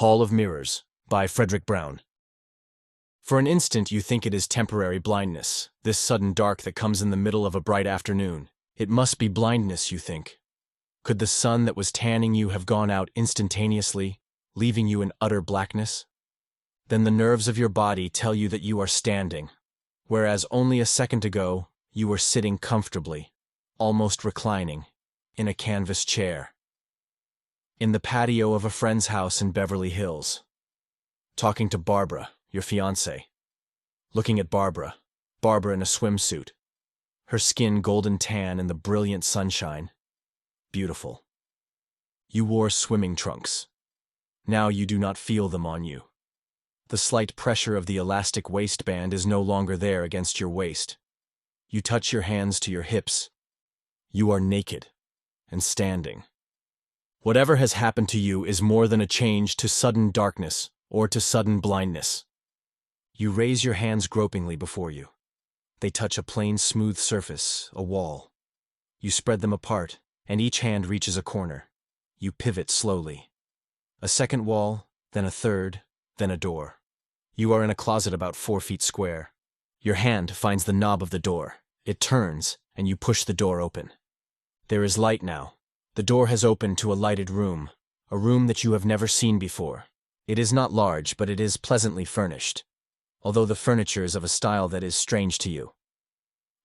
Hall of Mirrors, by Frederic. For an instant you think it is temporary blindness, this sudden dark that comes in the middle of a bright afternoon. It must be blindness, you think. Could the sun that was tanning you have gone out instantaneously, leaving you in utter blackness? Then the nerves of your body tell you that you are standing, whereas only a second ago you were sitting comfortably, almost reclining, in a canvas chair, in the patio of a friend's house in Beverly Hills, talking to Barbara, your fiancée. Looking at Barbara in a swimsuit, her skin golden tan in the brilliant sunshine. Beautiful. You wore swimming trunks. Now you do not feel them on you. The slight pressure of the elastic waistband is no longer there against your waist. You touch your hands to your hips. You are naked and standing. Whatever has happened to you is more than a change to sudden darkness or to sudden blindness. You raise your hands gropingly before you. They touch a plain, smooth surface, a wall. You spread them apart, and each hand reaches a corner. You pivot slowly. A second wall, then a third, then a door. You are in a closet about 4 feet square. Your hand finds the knob of the door. It turns, and you push the door open. There is light now. The door has opened to a lighted room, a room that you have never seen before. It is not large, but it is pleasantly furnished, although the furniture is of a style that is strange to you.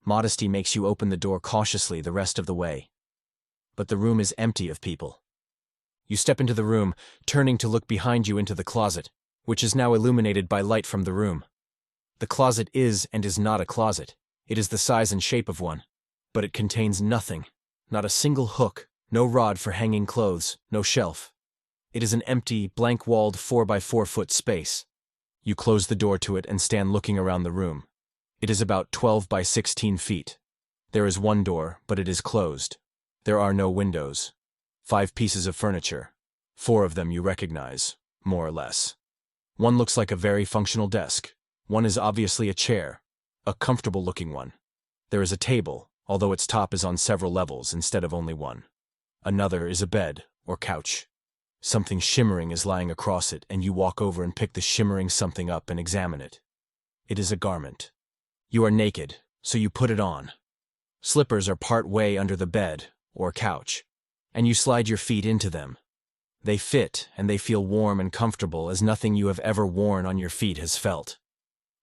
Modesty makes you open the door cautiously the rest of the way. But the room is empty of people. You step into the room, turning to look behind you into the closet, which is now illuminated by light from the room. The closet is and is not a closet. It is the size and shape of one, but it contains nothing, not a single hook, no rod for hanging clothes, no shelf. It is an empty, blank-walled 4-by-4-foot space. You close the door to it and stand looking around the room. It is about 12 by 16 feet. There is one door, but it is closed. There are no windows. 5 pieces of furniture. 4 of them you recognize, more or less. One looks like a very functional desk. One is obviously a chair, a comfortable-looking one. There is a table, although its top is on several levels instead of only one. Another is a bed, or couch. Something shimmering is lying across it, and you walk over and pick the shimmering something up and examine it. It is a garment. You are naked, so you put it on. Slippers are part way under the bed, or couch, and you slide your feet into them. They fit, and they feel warm and comfortable as nothing you have ever worn on your feet has felt.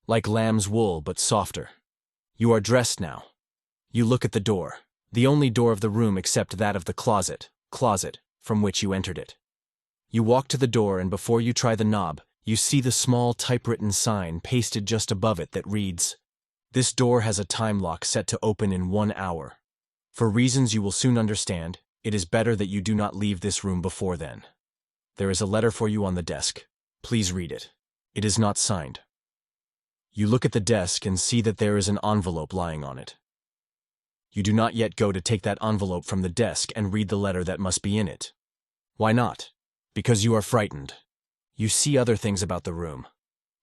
Like lamb's wool, but softer. You are dressed now. You look at the door, the only door of the room except that of the closet, from which you entered it. You walk to the door, and before you try the knob, you see the small typewritten sign pasted just above it that reads, "This door has a time lock set to open in 1 hour. For reasons you will soon understand, it is better that you do not leave this room before then. There is a letter for you on the desk. Please read it. It is not signed." You look at the desk and see that there is an envelope lying on it. You do not yet go to take that envelope from the desk and read the letter that must be in it. Why not? Because you are frightened. You see other things about the room.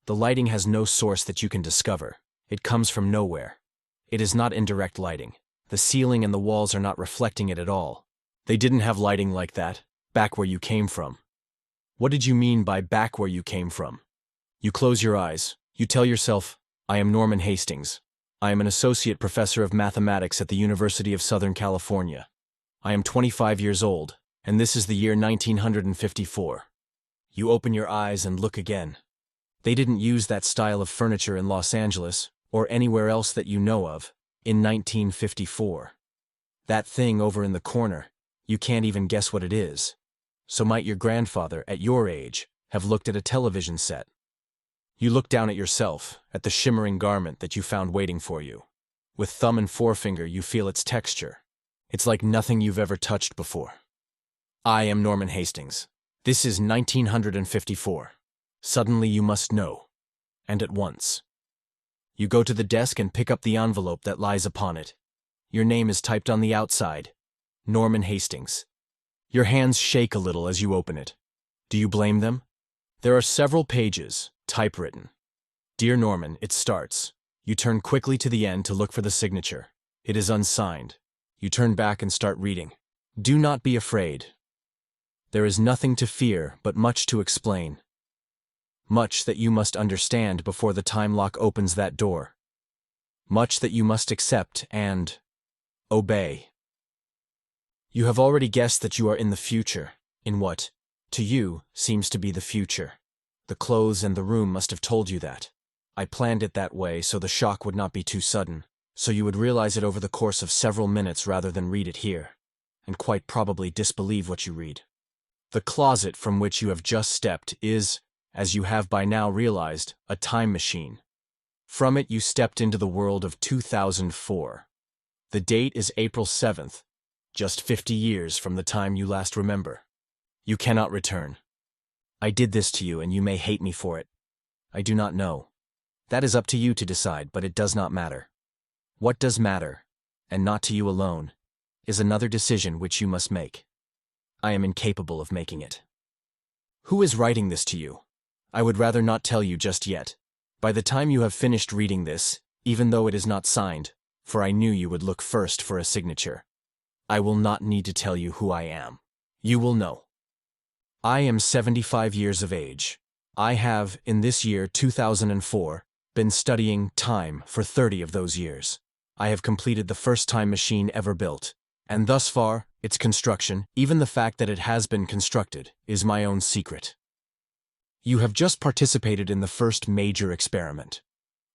The lighting has no source that you can discover. It comes from nowhere. It is not indirect lighting. The ceiling and the walls are not reflecting it at all. They didn't have lighting like that, back where you came from. What did you mean by back where you came from? You close your eyes. You tell yourself, "I am Norman Hastings. I am an associate professor of mathematics at the University of Southern California. I am 25 years old, and this is the year 1954. You open your eyes and look again. They didn't use that style of furniture in Los Angeles, or anywhere else that you know of, in 1954. That thing over in the corner, you can't even guess what it is. So might your grandfather, at your age, have looked at a television set. You look down at yourself, at the shimmering garment that you found waiting for you. With thumb and forefinger you feel its texture. It's like nothing you've ever touched before. I am Norman Hastings. This is 1954. Suddenly you must know. And at once. You go to the desk and pick up the envelope that lies upon it. Your name is typed on the outside. Norman Hastings. Your hands shake a little as you open it. Do you blame them? There are several pages, typewritten. Dear Norman, it starts. You turn quickly to the end to look for the signature. It is unsigned. You turn back and start reading. Do not be afraid. There is nothing to fear, but much to explain. Much that you must understand before the time lock opens that door. Much that you must accept and obey. You have already guessed that you are in the future, in what, to you, seems to be the future. The clothes and the room must have told you that. I planned it that way so the shock would not be too sudden, so you would realize it over the course of several minutes rather than read it here, and quite probably disbelieve what you read. The closet from which you have just stepped is, as you have by now realized, a time machine. From it you stepped into the world of 2004. The date is April 7th, just 50 years from the time you last remember. You cannot return. I did this to you and you may hate me for it. I do not know. That is up to you to decide, but it does not matter. What does matter, and not to you alone, is another decision which you must make. I am incapable of making it. Who is writing this to you? I would rather not tell you just yet. By the time you have finished reading this, even though it is not signed, for I knew you would look first for a signature, I will not need to tell you who I am. You will know. I am 75 years of age. I have, in this year 2004, been studying time for 30 of those years. I have completed the first time machine ever built, and thus far, its construction, even the fact that it has been constructed, is my own secret. You have just participated in the first major experiment.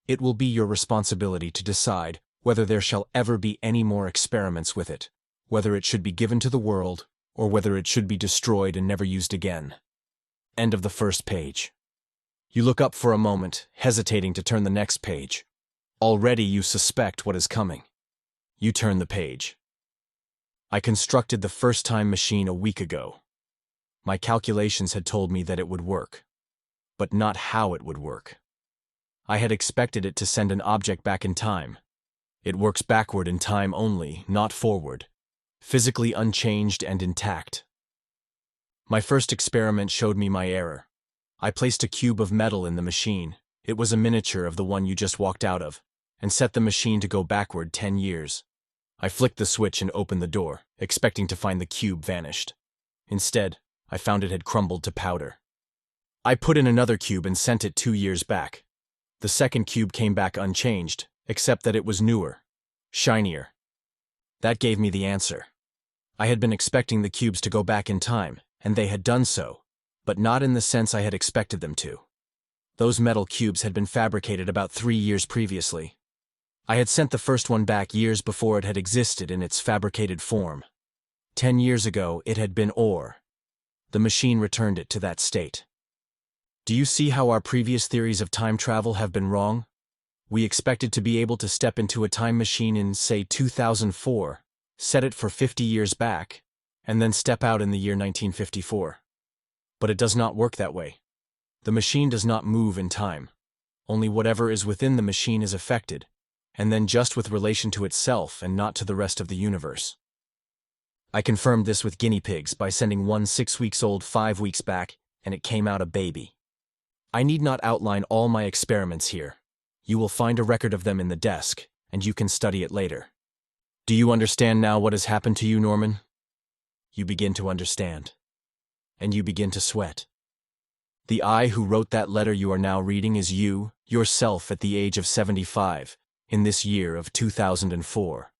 It will be your responsibility to decide whether there shall ever be any more experiments with it, whether it should be given to the world, or whether it should be destroyed and never used again. End of the first page. You look up for a moment, hesitating to turn the next page. Already you suspect what is coming. You turn the page. I constructed the first time machine a week ago. My calculations had told me that it would work, but not how it would work. I had expected it to send an object back in time. It works backward in time only, not forward, physically unchanged and intact. My first experiment showed me my error. I placed a cube of metal in the machine. It was a miniature of the one you just walked out of, and set the machine to go backward 10 years. I flicked the switch and opened the door, expecting to find the cube vanished. Instead, I found it had crumbled to powder. I put in another cube and sent it 2 years back. The second cube came back unchanged, except that it was newer, shinier. That gave me the answer. I had been expecting the cubes to go back in time, and they had done so, but not in the sense I had expected them to. Those metal cubes had been fabricated about 3 years previously. I had sent the first one back years before it had existed in its fabricated form. 10 years ago, it had been ore. The machine returned it to that state. Do you see how our previous theories of time travel have been wrong? We expected to be able to step into a time machine in, say, 2004, set it for 50 years back, and then step out in the year 1954. But it does not work that way. The machine does not move in time. Only whatever is within the machine is affected, and then just with relation to itself and not to the rest of the universe. I confirmed this with guinea pigs by sending one 6 weeks old 5 weeks back, and it came out a baby. I need not outline all my experiments here. You will find a record of them in the desk, and you can study it later. Do you understand now what has happened to you, Norman? You begin to understand. And you begin to sweat. The I who wrote that letter you are now reading is you, yourself at the age of 75, in this year of 2004.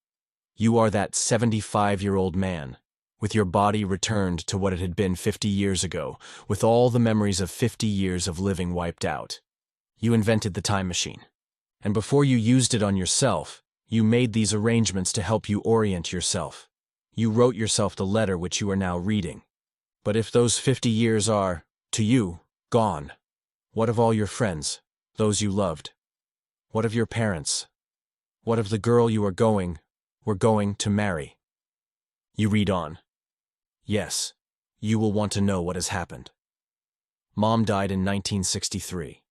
You are that 75-year-old man, with your body returned to what it had been 50 years ago, with all the memories of 50 years of living wiped out. You invented the time machine. And before you used it on yourself, you made these arrangements to help you orient yourself. You wrote yourself the letter which you are now reading. But if those 50 years are, to you, gone, what of all your friends, those you loved? What of your parents? What of the girl you were going to marry? You read on. Yes, you will want to know what has happened. Mom died in 1963.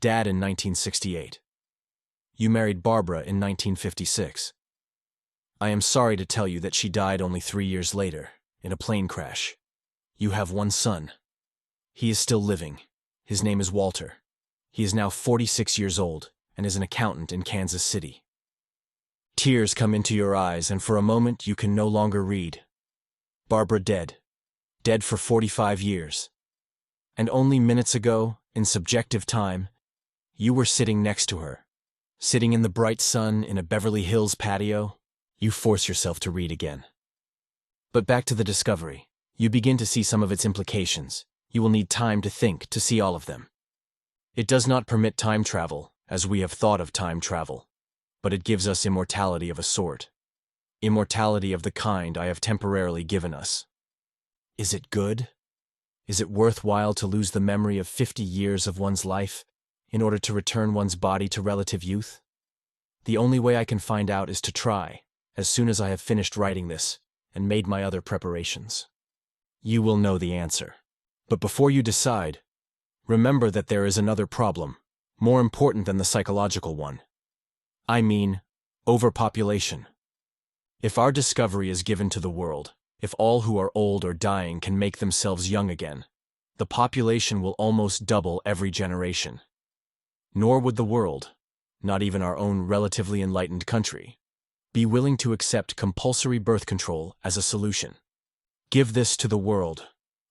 Dad in 1968. You married Barbara in 1956. I am sorry to tell you that she died only 3 years later, in a plane crash. You have one son. He is still living. His name is Walter. He is now 46 years old and is an accountant in Kansas City. Tears come into your eyes, and for a moment you can no longer read. Barbara dead. dead for 45 years. And only minutes ago, in subjective time, you were sitting next to her. Sitting in the bright sun in a Beverly Hills patio, you force yourself to read again. But back to the discovery. You begin to see some of its implications. You will need time to think to see all of them. It does not permit time travel, as we have thought of time travel, but it gives us immortality of a sort. Immortality of the kind I have temporarily given us. Is it good? Is it worthwhile to lose the memory of 50 years of one's life in order to return one's body to relative youth? The only way I can find out is to try, as soon as I have finished writing this and made my other preparations. You will know the answer. But before you decide, remember that there is another problem, more important than the psychological one. I mean, overpopulation. If our discovery is given to the world, if all who are old or dying can make themselves young again, the population will almost double every generation. Nor would the world, not even our own relatively enlightened country, be willing to accept compulsory birth control as a solution. Give this to the world,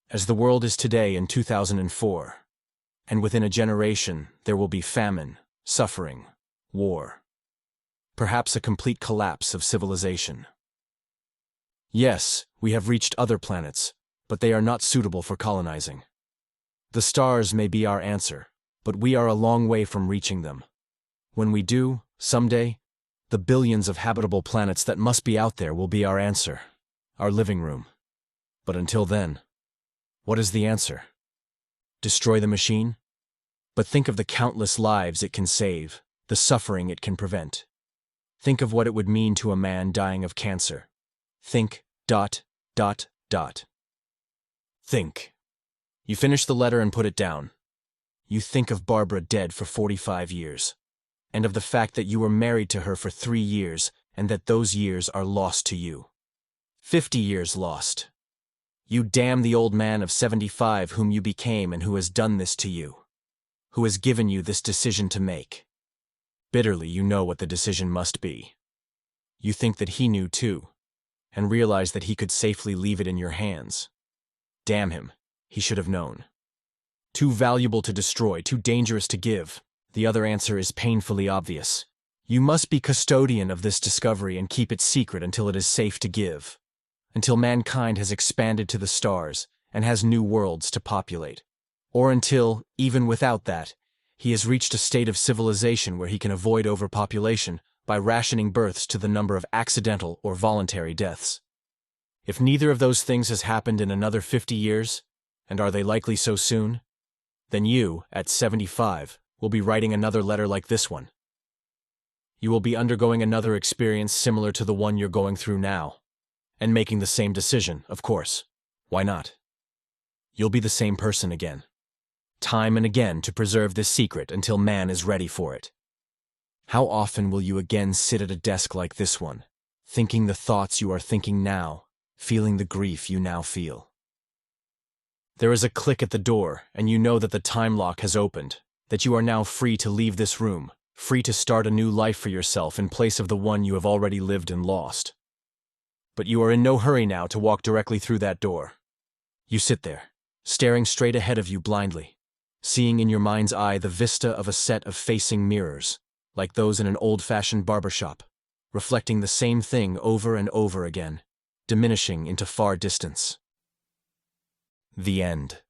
as the world is today in 2004, and within a generation there will be famine, suffering, war. Perhaps a complete collapse of civilization. Yes, we have reached other planets, but they are not suitable for colonizing. The stars may be our answer, but we are a long way from reaching them. When we do, someday, the billions of habitable planets that must be out there will be our answer, our living room. But until then, what is the answer? Destroy the machine? But think of the countless lives it can save, the suffering it can prevent. Think of what it would mean to a man dying of cancer. Think, ... Think. You finish the letter and put it down. You think of Barbara dead for 45 years, and of the fact that you were married to her for 3 years and that those years are lost to you. 50 years lost. You damn the old man of 75 whom you became and who has done this to you, who has given you this decision to make. Bitterly, you know what the decision must be. You think that he knew too, and realize that he could safely leave it in your hands. Damn him, he should have known. Too valuable to destroy, too dangerous to give. The other answer is painfully obvious. You must be custodian of this discovery and keep it secret until it is safe to give, until mankind has expanded to the stars and has new worlds to populate, or until, even without that, he has reached a state of civilization where he can avoid overpopulation by rationing births to the number of accidental or voluntary deaths. If neither of those things has happened in another 50 years, and are they likely so soon, then you, at 75, will be writing another letter like this one. You will be undergoing another experience similar to the one you're going through now, and making the same decision, of course. Why not? You'll be the same person again, time and again to preserve this secret until man is ready for it. How often will you again sit at a desk like this one, thinking the thoughts you are thinking now, feeling the grief you now feel? There is a click at the door, and you know that the time lock has opened, that you are now free to leave this room, free to start a new life for yourself in place of the one you have already lived and lost. But you are in no hurry now to walk directly through that door. You sit there, staring straight ahead of you blindly, seeing in your mind's eye the vista of a set of facing mirrors, like those in an old-fashioned barbershop, reflecting the same thing over and over again, diminishing into far distance. The end.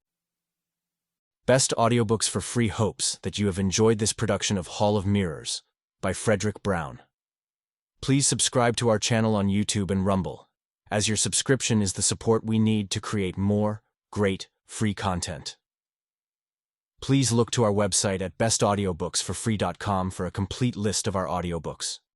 Best audiobooks for free hopes that you have enjoyed this production of Hall of Mirrors by Frederic Brown. Please subscribe to our channel on YouTube and Rumble, as your subscription is the support we need to create more great free content. Please look to our website at bestaudiobooksforfree.com for a complete list of our audiobooks.